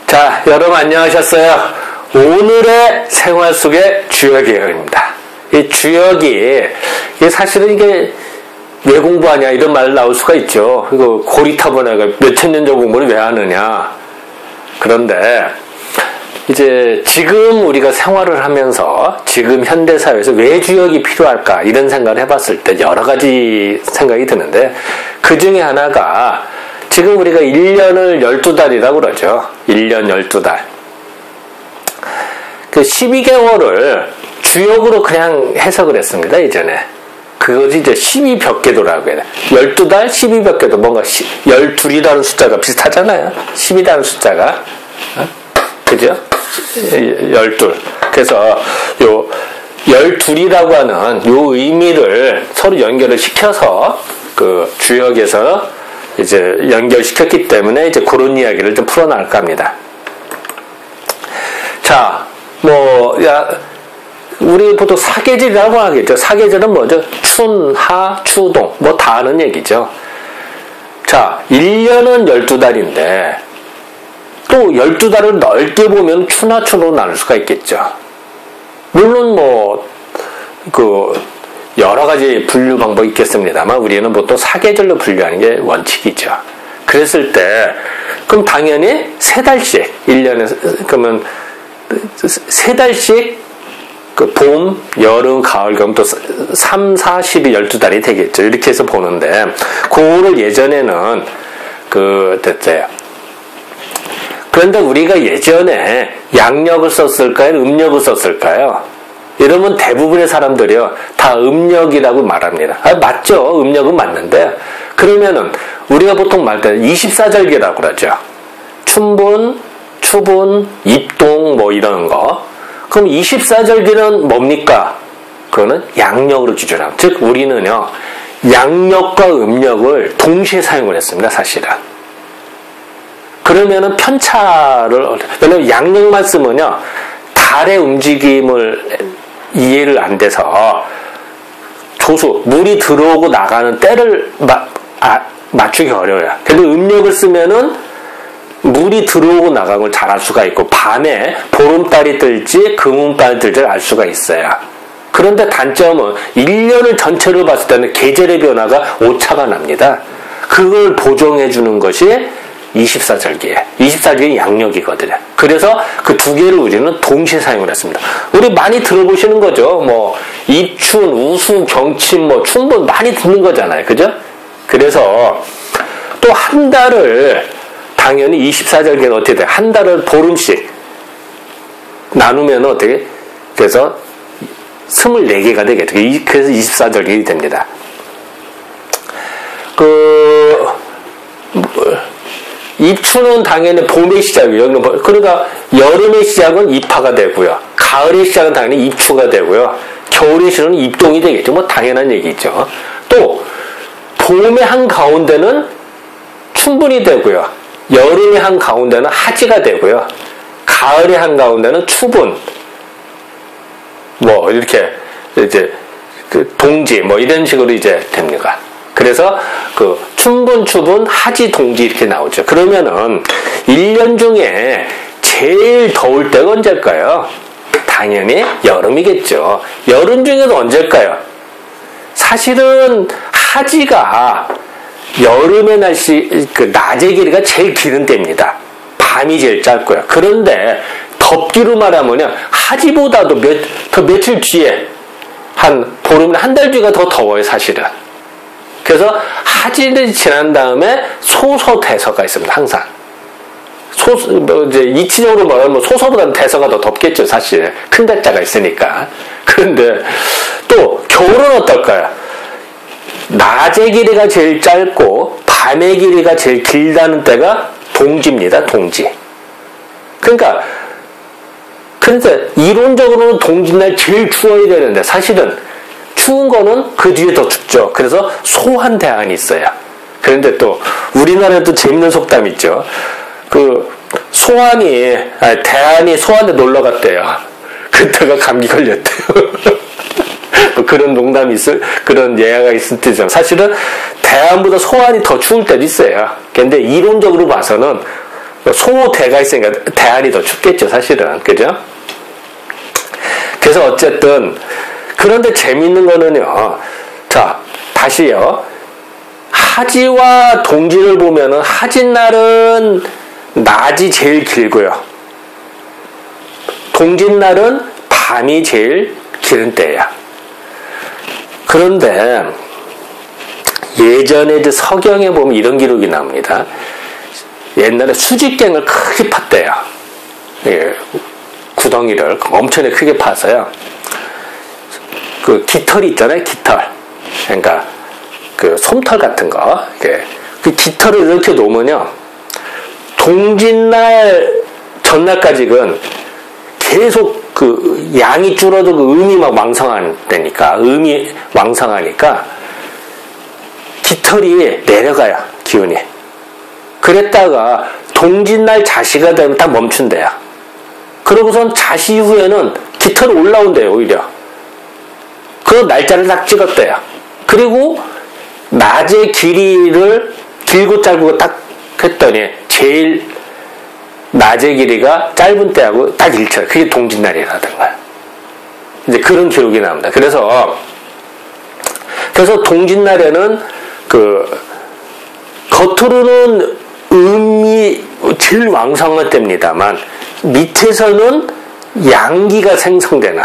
자, 여러분 안녕하셨어요? 오늘의 생활 속의 주역 개혁입니다. 이 주역이 사실은 이게 왜 공부하냐 이런 말 나올 수가 있죠. 이거 고리타분하게 몇천 년 전 공부를 왜 하느냐. 그런데 이제 지금 우리가 생활을 하면서 지금 현대사회에서 왜 주역이 필요할까 이런 생각을 해봤을 때 여러 가지 생각이 드는데 그 중에 하나가 지금 우리가 1년을 12달이라고 그러죠. 1년 12달. 그 12개월을 주역으로 그냥 해석을 했습니다. 예전에. 그것이 이제 12벽계도라고 해요. 12달 12벽계도 뭔가 12이라는 숫자가 비슷하잖아요. 10이라는 숫자가. 그죠? 12. 그래서 요 12이라고 하는 요 의미를 서로 연결을 시켜서 그 주역에서 이제 연결시켰기 때문에 이제 그런 이야기를 좀 풀어나갈까 합니다. 자, 우리 보통 사계절이라고 하겠죠. 사계절은 뭐죠? 춘, 하, 추동. 뭐 다 아는 얘기죠. 자, 1년은 12달인데, 또 12달을 넓게 보면 추나 추로 나눌 수가 있겠죠. 물론 여러 가지 분류 방법이 있겠습니다만, 우리는 보통 사계절로 분류하는 게 원칙이죠. 그랬을 때, 그럼 당연히 3달씩, 1년에, 그러면 3달씩 그 봄, 여름, 가을, 그럼 또 3, 4, 12, 12달이 되겠죠. 이렇게 해서 보는데, 그거를 예전에는 됐어요. 그런데 우리가 예전에 양력을 썼을까요? 음력을 썼을까요? 이러면 대부분의 사람들이요, 다 음력이라고 말합니다. 맞죠. 음력은 맞는데, 그러면은, 우리가 보통 말 때 24절기라고 그러죠. 춘분, 추분, 입동, 이런 거. 그럼 24절기는 뭡니까? 그거는 양력으로 기준합니다. 즉, 우리는요, 양력과 음력을 동시에 사용을 했습니다, 사실은. 그러면은 왜냐면 양력만 쓰면요, 달의 움직임을 이해를 안 돼서, 물이 들어오고 나가는 때를 맞추기 어려워요. 근데 음력을 쓰면은 물이 들어오고 나가는 걸 잘 알 수가 있고, 밤에 보름달이 뜰지 금음달이 뜰지 알 수가 있어요. 그런데 단점은 1년을 전체로 봤을 때는 계절의 변화가 오차가 납니다. 그걸 보정해주는 것이 24절기예요. 24절기 양력이거든요. 그래서 그 두 개를 우리는 동시에 사용을 했습니다. 우리 많이 들어보시는 거죠. 입춘, 우수, 경침, 춘분 많이 듣는 거잖아요. 그죠? 그래서 또 한 달을 당연히 24절기는 어떻게 돼요? 한 달을 보름씩 나누면 어떻게? 그래서 24개가 되겠죠. 그래서 24절기 됩니다. 입추는 당연히 봄의 시작이에요. 그러니까 여름의 시작은 입하가 되고요. 가을의 시작은 당연히 입추가 되고요. 겨울의 시작은 입동이 되겠죠. 당연한 얘기죠. 또 봄의 한 가운데는 춘분이 되고요. 여름의 한 가운데는 하지가 되고요. 가을의 한 가운데는 추분. 이렇게 이제 동지 이런 식으로 이제 됩니다. 그래서 춘분, 추분, 하지, 동지 이렇게 나오죠. 그러면은 1년 중에 제일 더울 때가 언제일까요? 당연히 여름이겠죠. 여름 중에도 언제일까요? 사실은 하지가 여름의 날씨, 낮의 길이가 제일 길은 때입니다. 밤이 제일 짧고요. 그런데 덥기로 말하면 하지보다도 며칠 뒤에 보름이나 한 달 뒤가 더 더워요, 사실은. 그래서 하지를 지난 다음에 소서대서가 있습니다, 항상. 이제 이치적으로 말하면 소서보다는 대서가 더 덥겠죠, 사실. 큰 대자가 있으니까. 그런데 또 겨울은 어떨까요? 낮의 길이가 제일 짧고 밤의 길이가 제일 길다는 때가 동지입니다. 동지. 그러니까 이론적으로는 동지날 제일 추워야 되는데 사실은 추운 거는 그 뒤에 더 춥죠. 그래서 소환대안이 있어요. 그런데 또 우리나라에도 재밌는 속담 있죠. 대안이 소환에 놀러 갔대요. 그때가 감기 걸렸대요. 그런 농담이 그런 예화가 있을 때죠. 사실은 대한보다 소안이 더 추울 때도 있어요. 근데 이론적으로 봐서는 소대가 있으니까 대한이 더 춥겠죠, 사실은. 그죠? 그래서 어쨌든, 그런데 재밌는 거는요, 자, 다시요. 하지와 동지를 보면은, 하진날은 낮이 제일 길고요. 동짓날은 밤이 제일 기른 때야. 그런데 예전에 이제 서경에 보면 이런 기록이 나옵니다. 옛날에 수직갱을 크게 팠대요. 예, 구덩이를 엄청나게 크게 파서요. 그 깃털이 있잖아요, 깃털. 그러니까 그 솜털 같은 거. 그 깃털을 이렇게 놓으면요. 동짓날 전날까지는 계속 그 양이 줄어도 그 음이 막 왕성하니까 깃털이 내려가요, 기운이. 그랬다가 동짓날 자시가 되면 딱 멈춘대요. 그러고선 자시 이후에는 깃털이 올라온대요, 오히려. 그 날짜를 딱 찍었대요. 그리고 낮의 길이를 길고 짧고 딱 했더니 제일 낮의 길이가 짧은 때하고 딱 일치해요. 그게 동짓날이라든가. 이제 그런 기록이 나옵니다. 그래서 동짓날에는 겉으로는 음이 제일 왕성한 때입니다만 밑에서는 양기가 생성되는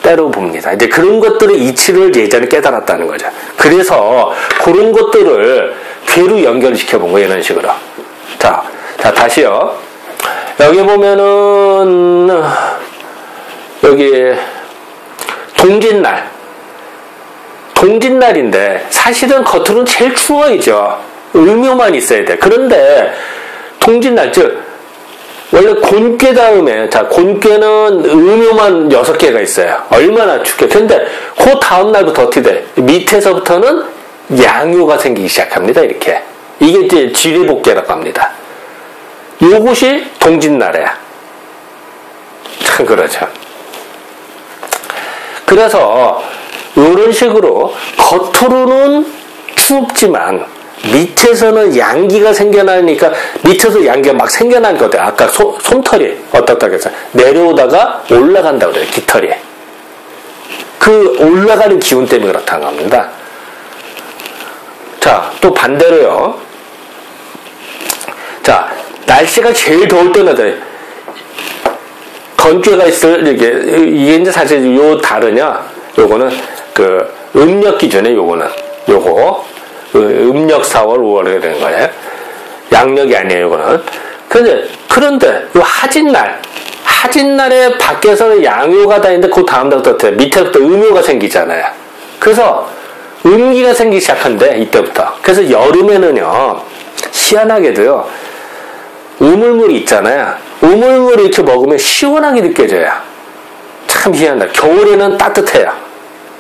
때로 봅니다. 이제 그런 것들의 이치를 예전에 깨달았다는 거죠. 그래서 그런 것들을 괴로 연결시켜 본 거예요, 이런 식으로. 자, 다시요. 여기 보면은, 여기, 동짓날인데, 사실은 겉으로는 제일 추워이죠. 음요만 있어야 돼. 그런데, 동짓날, 즉, 원래 곤괴 다음에, 곤괴는 음요만 6개가 있어요. 얼마나 춥게. 근데, 그 다음날부터 어떻게 돼? 밑에서부터는 양요가 생기기 시작합니다, 이렇게. 이게 이제 지리복계라고 합니다. 요것이 동짓날이야. 참 그러죠. 그래서 이런 식으로 겉으로는 춥지만 밑에서는 양기가 생겨나니까 밑에서 양기가 막 생겨난 거죠. 아까 솜털이 어떻다고 해서 내려오다가 올라간다고 그래요. 깃털이. 그 올라가는 기운 때문에 그렇다는 겁니다. 자, 또 반대로요. 자, 날씨가 제일 더울 때는 건조가 이게 이제 사실 요 달은요, 요거는 그 음력 기준에 요거 음력 4월 5월에 되는 거예요. 양력이 아니에요, 요거는. 그런데 요 하진날에 밖에서는 양요가 다니는데 그 다음 달부터 밑에부터 음요가 생기잖아요. 그래서 음기가 생기기 시작한대, 이때부터. 그래서 여름에는요, 희한하게도요, 우물물이 있잖아요. 우물물을 이렇게 먹으면 시원하게 느껴져요. 참 희한하다. 겨울에는 따뜻해요.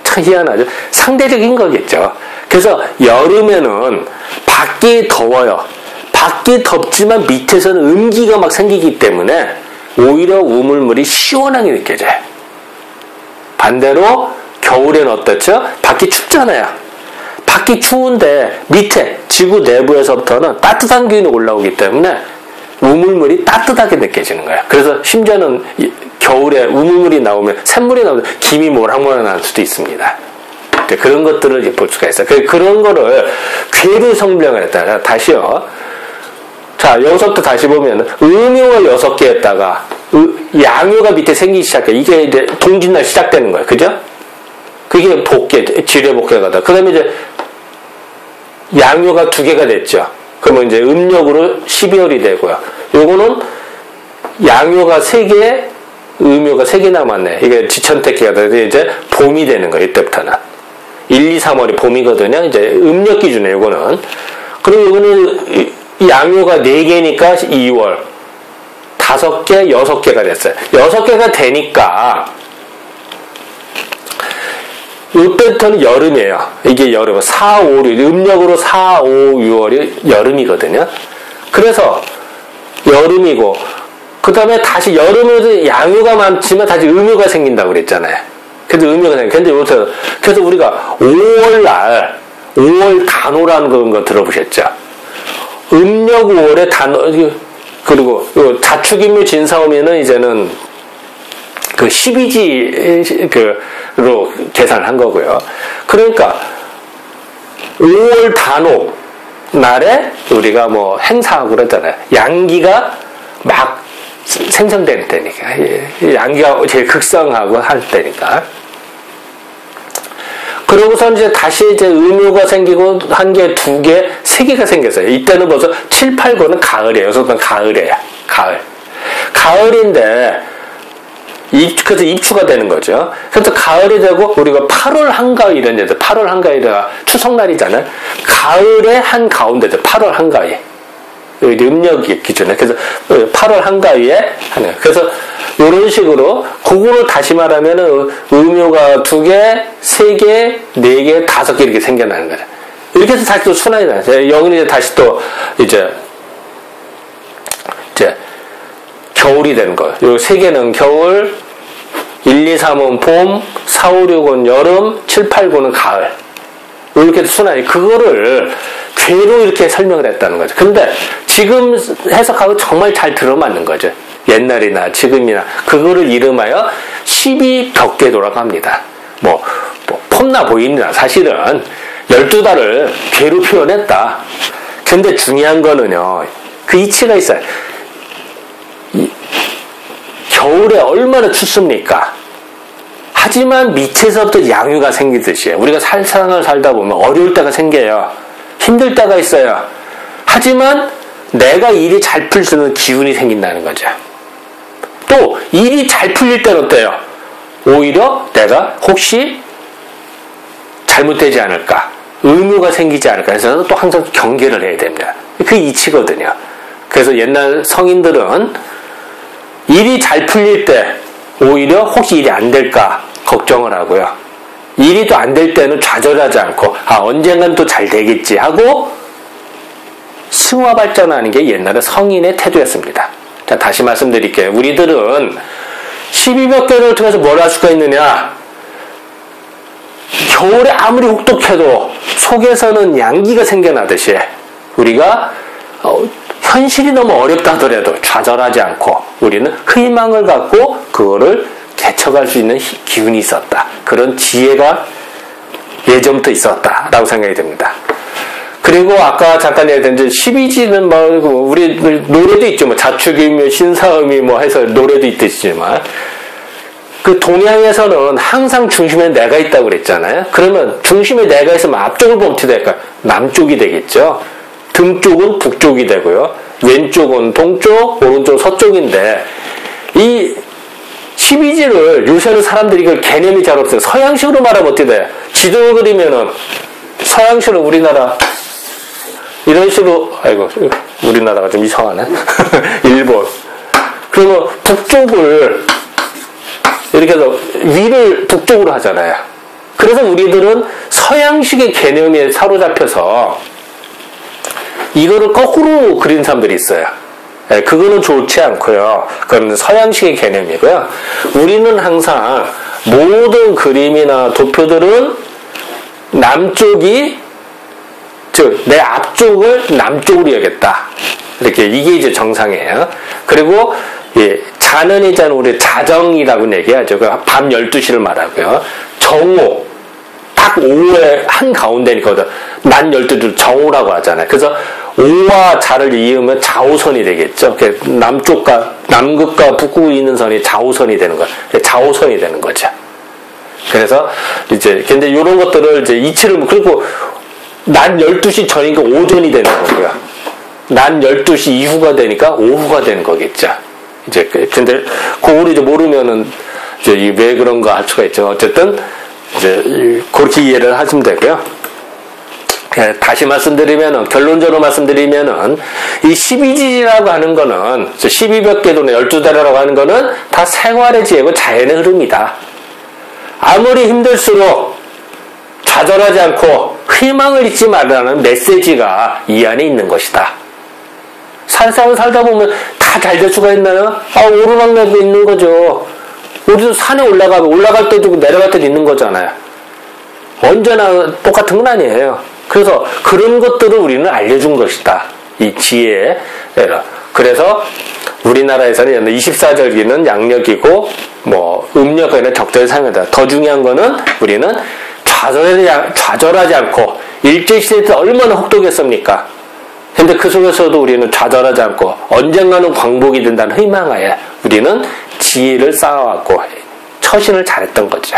참 희한하죠. 상대적인 거겠죠. 그래서 여름에는 밖이 더워요. 밖이 덥지만 밑에서는 음기가 막 생기기 때문에 오히려 우물물이 시원하게 느껴져요. 반대로 겨울에는 어떻죠? 밖이 춥잖아요. 밖이 추운데 밑에 지구 내부에서부터는 따뜻한 기운이 올라오기 때문에 우물물이 따뜻하게 느껴지는 거예요. 그래서 심지어는 겨울에 우물물이 나오면 샘물이 나오면 김이 모락모락 날 수도 있습니다. 그런 것들을 볼 수가 있어요. 그런 거를 괴로 성명을 했다. 다시요. 자, 여기서부터 다시 보면 음요가 6개였다가 양요가 밑에 생기기 시작해. 이게 이제 동짓날 시작되는 거예요. 그죠? 그게 복계, 지뢰복계가 다. 그 다음에 이제 양요가 2개가 됐죠. 그러면 이제 음력으로 12월이 되고요. 요거는 양요가 3개, 음요가 3개 남았네. 이게 지천택기가 돼서 이제 봄이 되는 거예요. 이때부터는. 1, 2, 3월이 봄이거든요. 이제 음력 기준에 요거는. 그리고 요거는 양요가 4개니까 2월. 5개, 6개가 됐어요. 6개가 되니까 이때부터는 여름이에요. 이게 여름. 4, 5, 6. 음력으로 4, 5, 6월이 여름이거든요. 그래서 여름이고 그 다음에 다시 여름에도 양요가 많지만 다시 음요가 생긴다고 그랬잖아요. 그래서 의미가 생겨. 근데 요새, 그래서 우리가 5월날, 5월 단오라는 그런 거 들어보셨죠? 음력 5월의 단오, 그리고 자축인묘 진사오미는 이제는 그 12지로 계산을 한 거고요. 그러니까 5월 단오 날에 우리가 뭐 행사하고 그러잖아요. 양기가 막 생성되는 때니까. 양기가 제일 극성하고 할 때니까. 그러고서 이제 다시 이제 음묘가 생기고 한 개, 두 개, 세 개가 생겼어요. 이때는 벌써 7, 8, 9는 가을이에요. 그래서 가을이에요. 가을. 가을인데, 그래서 입추가 되는 거죠. 그래서 가을이 되고, 우리가 8월 한가위 이런 데서 8월 한가위가 추석날이잖아요. 가을의 한가운데죠. 8월 한가위. 음력 기준에. 그래서 8월 한가위에 하는. 그래서 이런 식으로 그거를 다시 말하면은 음묘가 2개, 3개, 4개, 5개 이렇게 생겨나는 거죠. 이렇게 해서 다시 또 순환이 나요. 여기는 이제 다시 또 이제 겨울이 되는 거예요. 요 3개는 겨울, 1, 2, 3은 봄, 4, 5, 6은 여름, 7, 8, 9는 가을. 이렇게 순환이, 그거를 괴로 이렇게 설명을 했다는 거죠. 근데 지금 해석하고 정말 잘 들어맞는 거죠. 옛날이나 지금이나. 그거를 이름하여 12벽궤도라고 합니다. 폼나 보입니다. 사실은 12달을 괴로 표현했다. 근데 중요한 거는요, 그 이치가 있어요. 겨울에 얼마나 춥습니까? 하지만 밑에서부터 양유가 생기듯이 우리가 세상을 살다 보면 어려울 때가 생겨요. 힘들 때가 있어요. 하지만 내가 일이 잘 풀 수 있는 기운이 생긴다는 거죠. 또 일이 잘 풀릴 때는 어때요? 오히려 내가 혹시 잘못되지 않을까? 의무가 생기지 않을까? 해서 또 항상 경계를 해야 됩니다. 그 이치거든요. 그래서 옛날 성인들은 일이 잘 풀릴 때 오히려 혹시 일이 안 될까 걱정을 하고요. 일이 또 안 될 때는 좌절하지 않고 언젠간 또 잘 되겠지 하고 승화 발전하는 게 옛날의 성인의 태도였습니다. 자, 다시 말씀드릴게요. 우리들은 12벽궤를 통해서 뭘 할 수가 있느냐? 겨울에 아무리 혹독해도 속에서는 양기가 생겨나듯이 우리가 현실이 너무 어렵다 하더라도 좌절하지 않고 우리는 희망을 갖고 그거를 개척할 수 있는 기운이 있었다. 그런 지혜가 예전부터 있었다라고 생각이 듭니다. 그리고 아까 잠깐 얘기했던 12지는 우리 노래도 있죠. 자축이며 신사음이 해서 노래도 있듯이지만 그 동양에서는 항상 중심에 내가 있다고 그랬잖아요. 그러면 중심에 내가 있으면 앞쪽을 보면 어떻게 될까요? 남쪽이 되겠죠. 등 쪽은 북쪽이 되고요. 왼쪽은 동쪽, 오른쪽은 서쪽인데 이 12지를 요새는 사람들이 이걸 개념이 잘 없어요. 서양식으로 말하면 어떻게 돼요? 지도 그리면은 서양식으로 우리나라 이런 식으로 우리나라가 좀 이상하네. 일본. 그러면 북쪽을 이렇게 해서 위를 북쪽으로 하잖아요. 그래서 우리들은 서양식의 개념에 사로잡혀서 이거를 거꾸로 그린 사람들이 있어요. 그거는 좋지 않고요. 그건 서양식의 개념이고요. 우리는 항상 모든 그림이나 도표들은 남쪽이 즉 내 앞쪽을 남쪽으로 여겼다. 이렇게 이게 이제 정상이에요. 그리고 자는이자는 우리 자정이라고 얘기하죠. 밤 12시를 말하고요. 정오 딱 오후에 한가운데니까 낮 12시를 정오라고 하잖아요. 그래서 오와 자를 이으면 좌우선이 되겠죠. 남극과 북극이 있는 선이 좌우선이 되는 거예요. 좌우선이 되는 거죠. 그래서 근데 이런 것들을 이치를 그리고 낮 12시 전이니까 오전이 되는 거고요. 낮 12시 이후가 되니까 오후가 되는 거겠죠. 근데 그거를 모르면은 왜 그런가 할 수가 있죠. 어쨌든 그렇게 이해를 하시면 되고요. 다시 말씀드리면은, 결론적으로 말씀드리면은, 이 12지라고 하는 거는, 12벽궤도나 12달이라고 하는 거는 다 생활의 지혜고 자연의 흐름이다. 아무리 힘들수록 좌절하지 않고 희망을 잊지 말라는 메시지가 이 안에 있는 것이다. 살다 보면 다 잘 될 수가 있나요? 오르막날도 있는 거죠. 우리도 산에 올라갈 때도 있고 내려갈 때도 있는 거잖아요. 언제나 똑같은 건 아니에요. 그래서 그런 것들을 우리는 알려준 것이다. 이 지혜. 그래서 우리나라에서는 24절기는 양력이고 음력에는 적절히 사용한다. 더 중요한 거는 우리는 좌절하지 않고 일제시대 때 얼마나 혹독했습니까? 근데 그 속에서도 우리는 좌절하지 않고 언젠가는 광복이 된다는 희망하에 우리는 지혜를 쌓아왔고 처신을 잘했던 거죠.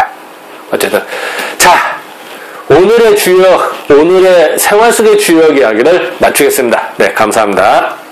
어쨌든 자, 오늘의 생활 속의 주역 이야기를 마치겠습니다. 네, 감사합니다.